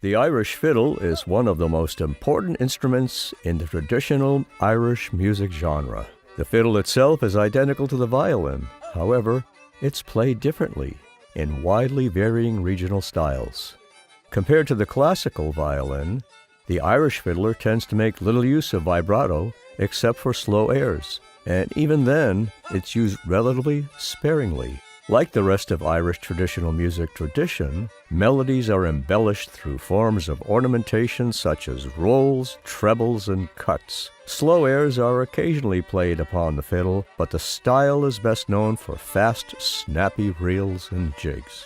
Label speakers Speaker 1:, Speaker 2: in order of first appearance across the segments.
Speaker 1: The Irish fiddle is one of the most important instruments in the traditional Irish music genre. The fiddle itself is identical to the violin. However, it's played differently in widely varying regional styles. Compared to the classical violin, the Irish fiddler tends to make little use of vibrato except for slow airs, and even then, it's used relatively sparingly. Like the rest of Irish traditional music tradition, melodies are embellished through forms of ornamentation such as rolls, trebles, and cuts. Slow airs are occasionally played upon the fiddle, but the style is best known for fast, snappy reels and jigs.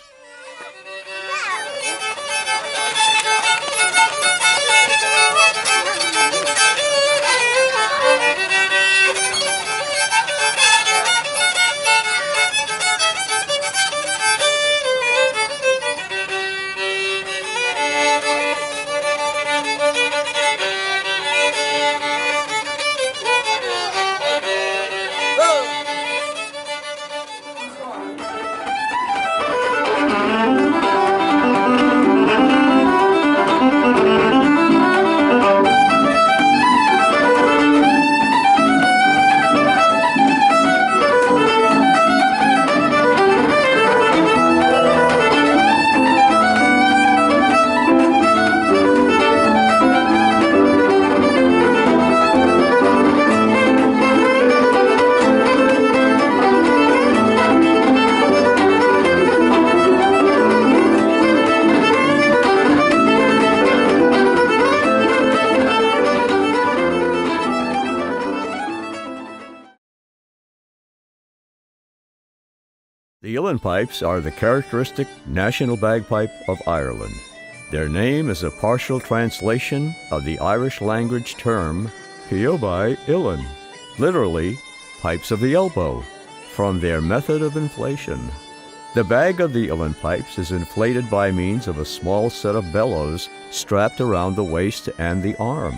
Speaker 1: The uilleann pipes are the characteristic national bagpipe of Ireland. Their name is a partial translation of the Irish language term Piobai Uilleann, literally pipes of the elbow, from their method of inflation. The bag of the uilleann pipes is inflated by means of a small set of bellows strapped around the waist and the arm.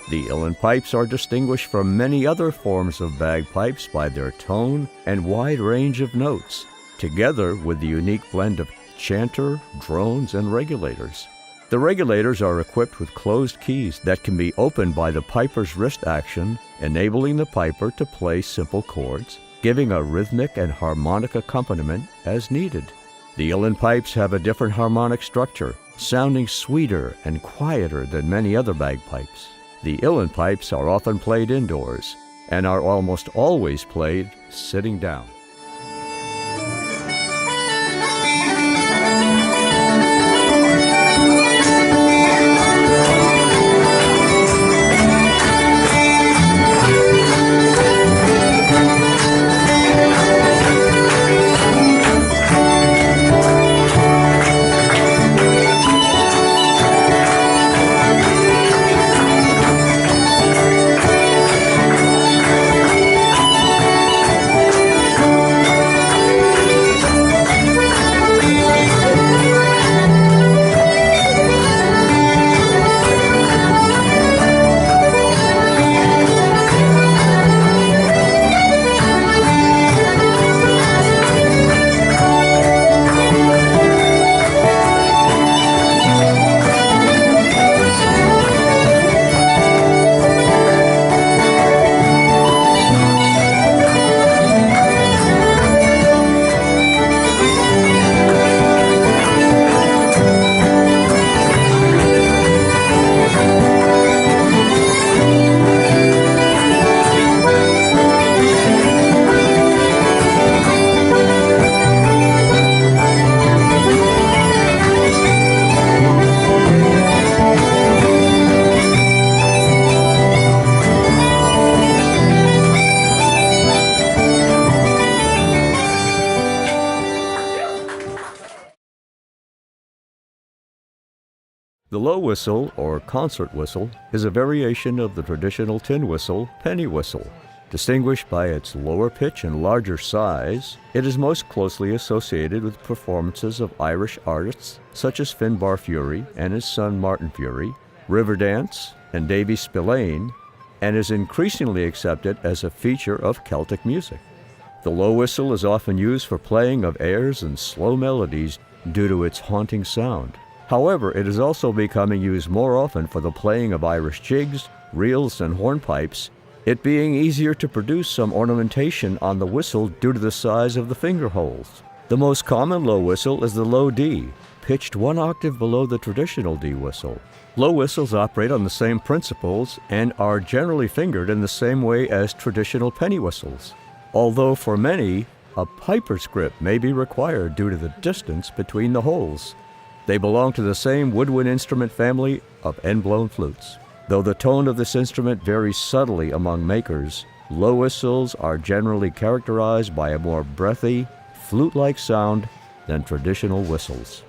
Speaker 1: The uilleann pipes are distinguished from many other forms of bagpipes by their tone and wide range of notes, together with the unique blend of chanter, drones, and regulators. The regulators are equipped with closed keys that can be opened by the piper's wrist action, enabling the piper to play simple chords, giving a rhythmic and harmonic accompaniment as needed. The uilleann pipes have a different harmonic structure, sounding sweeter and quieter than many other bagpipes. The uilleann pipes are often played indoors and are almost always played sitting down. The low whistle, or concert whistle, is a variation of the traditional tin whistle, penny whistle. Distinguished by its lower pitch and larger size, it is most closely associated with performances of Irish artists such as Finbar Furey and his son Martin Furey, Riverdance, and Davy Spillane, and is increasingly accepted as a feature of Celtic music. The low whistle is often used for playing of airs and slow melodies due to its haunting sound. However, it is also becoming used more often for the playing of Irish jigs, reels, and hornpipes, it being easier to produce some ornamentation on the whistle due to the size of the finger holes. The most common low whistle is the low D, pitched 1 octave below the traditional D whistle. Low whistles operate on the same principles and are generally fingered in the same way as traditional penny whistles, although for many, a piper's grip may be required due to the distance between the holes. They belong to the same woodwind instrument family of end-blown flutes. Though the tone of this instrument varies subtly among makers, low whistles are generally characterized by a more breathy, flute-like sound than traditional whistles.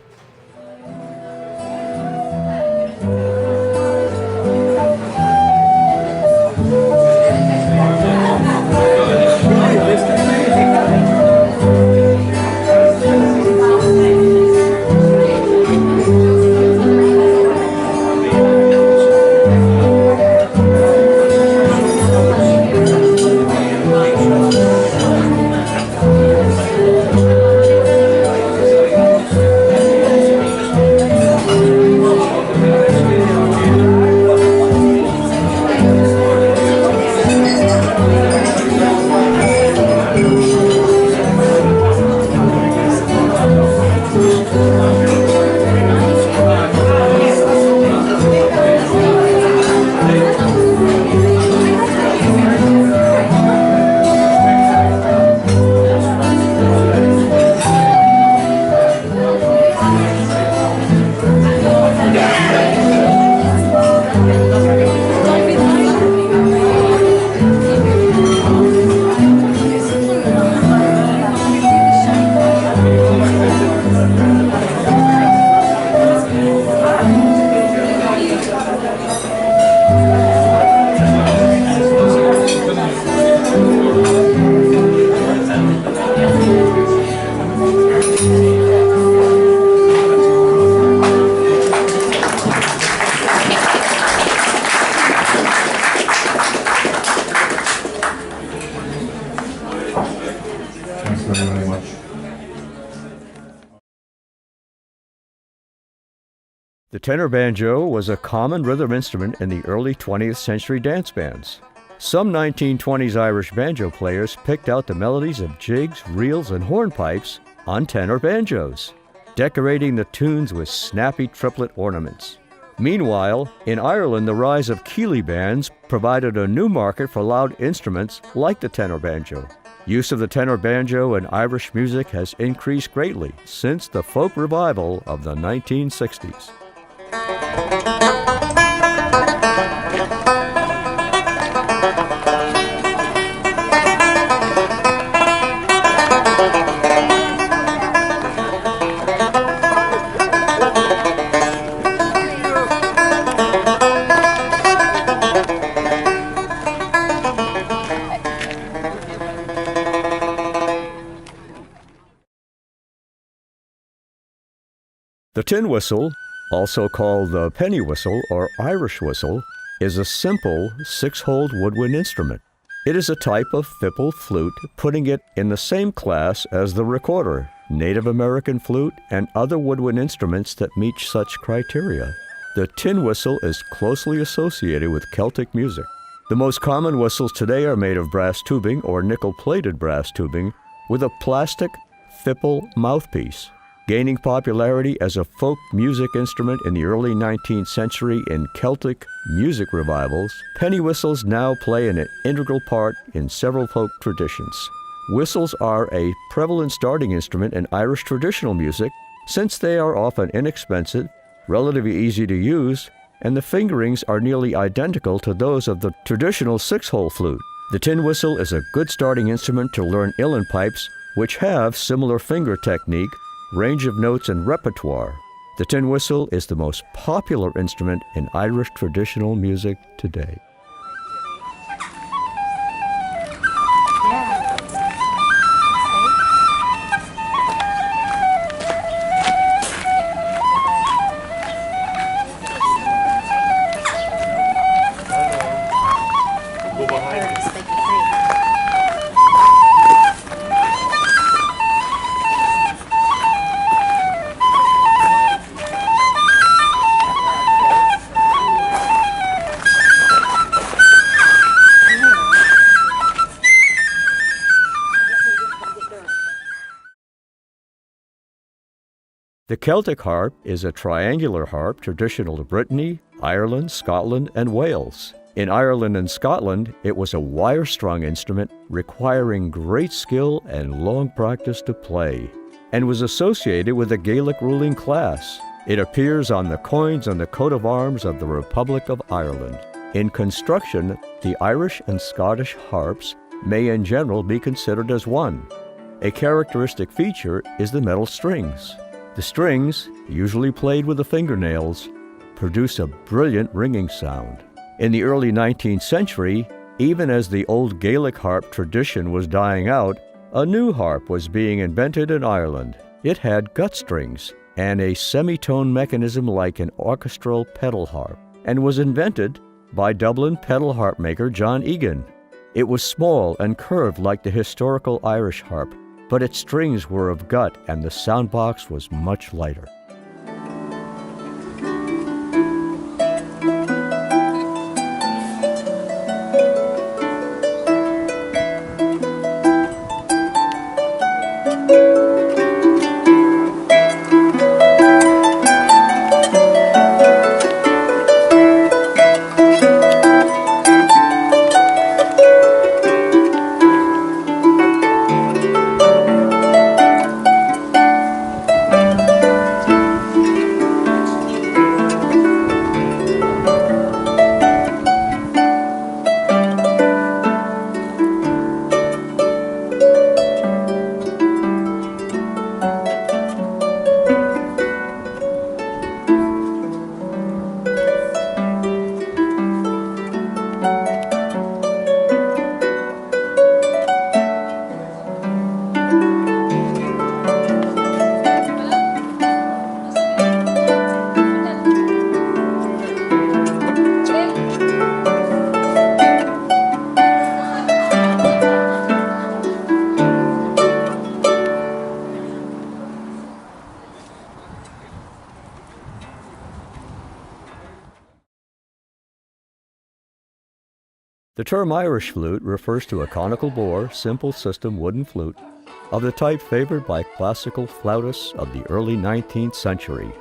Speaker 1: The tenor banjo was a common rhythm instrument in the early 20th century dance bands. Some 1920s Irish banjo players picked out the melodies of jigs, reels, and hornpipes on tenor banjos, decorating the tunes with snappy triplet ornaments. Meanwhile, in Ireland, the rise of Keeley bands provided a new market for loud instruments like the tenor banjo. Use of the tenor banjo in Irish music has increased greatly since the folk revival of the 1960s. The tin whistle, also called the penny whistle or Irish whistle, is a simple 6-holed woodwind instrument. It is a type of fipple flute, putting it in the same class as the recorder, Native American flute, and other woodwind instruments that meet such criteria. The tin whistle is closely associated with Celtic music. The most common whistles today are made of brass tubing or nickel-plated brass tubing with a plastic fipple mouthpiece. Gaining popularity as a folk music instrument in the early 19th century in Celtic music revivals, penny whistles now play an integral part in several folk traditions. Whistles are a prevalent starting instrument in Irish traditional music since they are often inexpensive, relatively easy to use, and the fingerings are nearly identical to those of the traditional 6-hole flute. The tin whistle is a good starting instrument to learn uilleann pipes, which have similar finger technique, range of notes, and repertoire. The tin whistle is the most popular instrument in Irish traditional music today. The Celtic harp is a triangular harp traditional to Brittany, Ireland, Scotland, and Wales. In Ireland and Scotland, it was a wire-strung instrument requiring great skill and long practice to play, and was associated with the Gaelic ruling class. It appears on the coins and the coat of arms of the Republic of Ireland. In construction, the Irish and Scottish harps may in general be considered as one. A characteristic feature is the metal strings. The strings, usually played with the fingernails, produce a brilliant ringing sound. In the early 19th century, even as the old Gaelic harp tradition was dying out, a new harp was being invented in Ireland. It had gut strings and a semitone mechanism like an orchestral pedal harp, and was invented by Dublin pedal harp maker John Egan. It was small and curved like the historical Irish harp, but its strings were of gut and the sound box was much lighter. The term Irish flute refers to a conical bore, simple system wooden flute of the type favored by classical flautists of the early 19th century,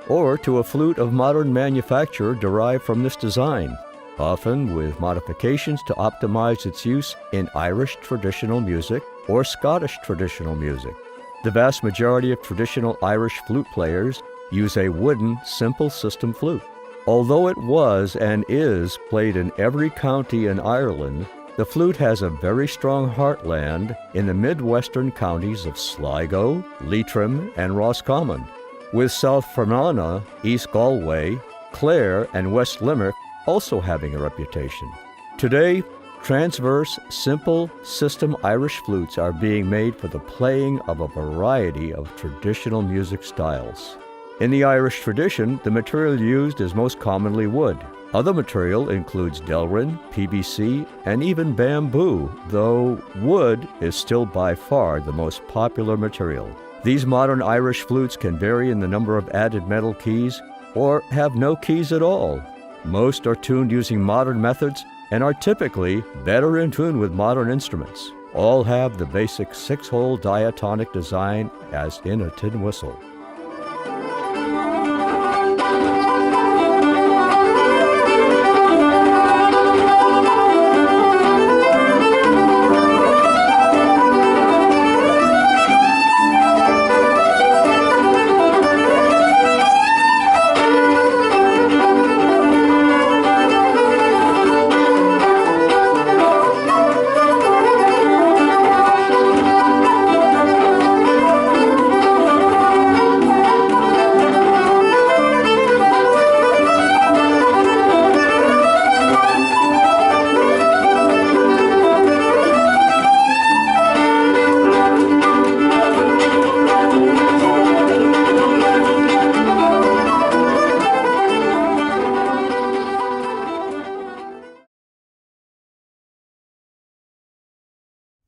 Speaker 1: or to a flute of modern manufacture derived from this design, often with modifications to optimize its use in Irish traditional music or Scottish traditional music. The vast majority of traditional Irish flute players use a wooden, simple system flute. Although it was and is played in every county in Ireland, the flute has a very strong heartland in the midwestern counties of Sligo, Leitrim, and Roscommon, with South Fermanagh, East Galway, Clare, and West Limerick also having a reputation. Today, transverse, simple system Irish flutes are being made for the playing of a variety of traditional music styles. In the Irish tradition, the material used is most commonly wood. Other material includes delrin, PVC, and even bamboo, though wood is still by far the most popular material. These modern Irish flutes can vary in the number of added metal keys or have no keys at all. Most are tuned using modern methods and are typically better in tune with modern instruments. All have the basic 6-hole diatonic design as in a tin whistle.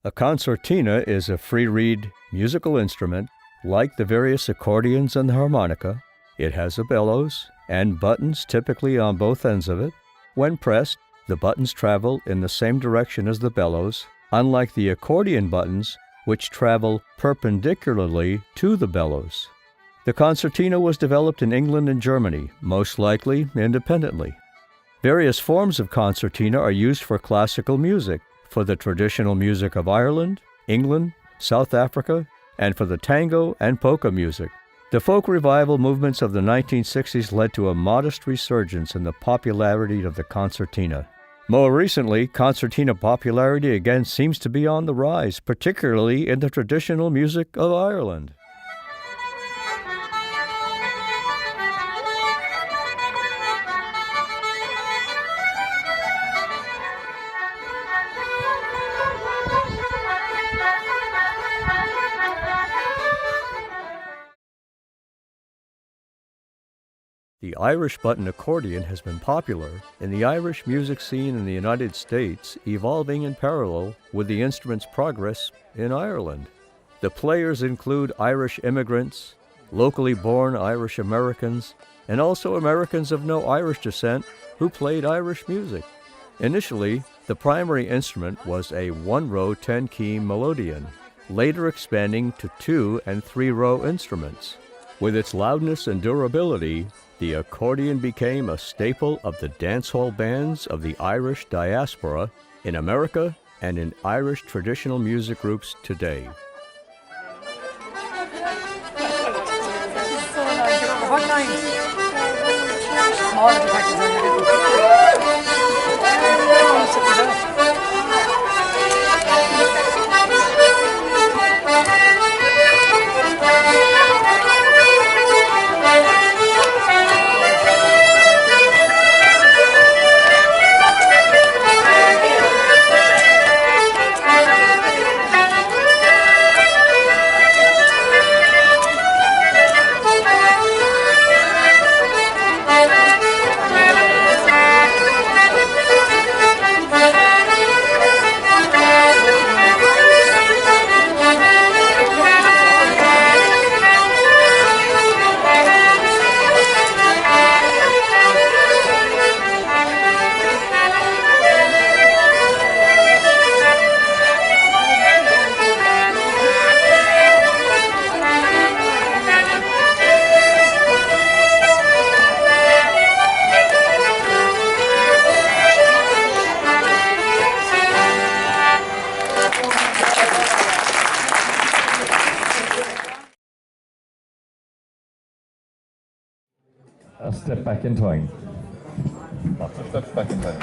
Speaker 1: A concertina is a free-reed musical instrument like the various accordions and the harmonica. It has a bellows and buttons typically on both ends of it. When pressed, the buttons travel in the same direction as the bellows, unlike the accordion buttons, which travel perpendicularly to the bellows. The concertina was developed in England and Germany, most likely independently. Various forms of concertina are used for classical music, for the traditional music of Ireland, England, South Africa, and for the tango and polka music. The folk revival movements of the 1960s led to a modest resurgence in the popularity of the concertina. More recently, concertina popularity again seems to be on the rise, particularly in the traditional music of Ireland. The Irish button accordion has been popular in the Irish music scene in the United States, evolving in parallel with the instrument's progress in Ireland. The players include Irish immigrants, locally born Irish Americans, and also Americans of no Irish descent who played Irish music. Initially, the primary instrument was a one-row 10-key melodeon, later expanding to 2- and 3-row instruments. With its loudness and durability, the accordion became a staple of the dancehall bands of the Irish diaspora in America and in Irish traditional music groups today.
Speaker 2: A step back in time. Lots of steps back in time.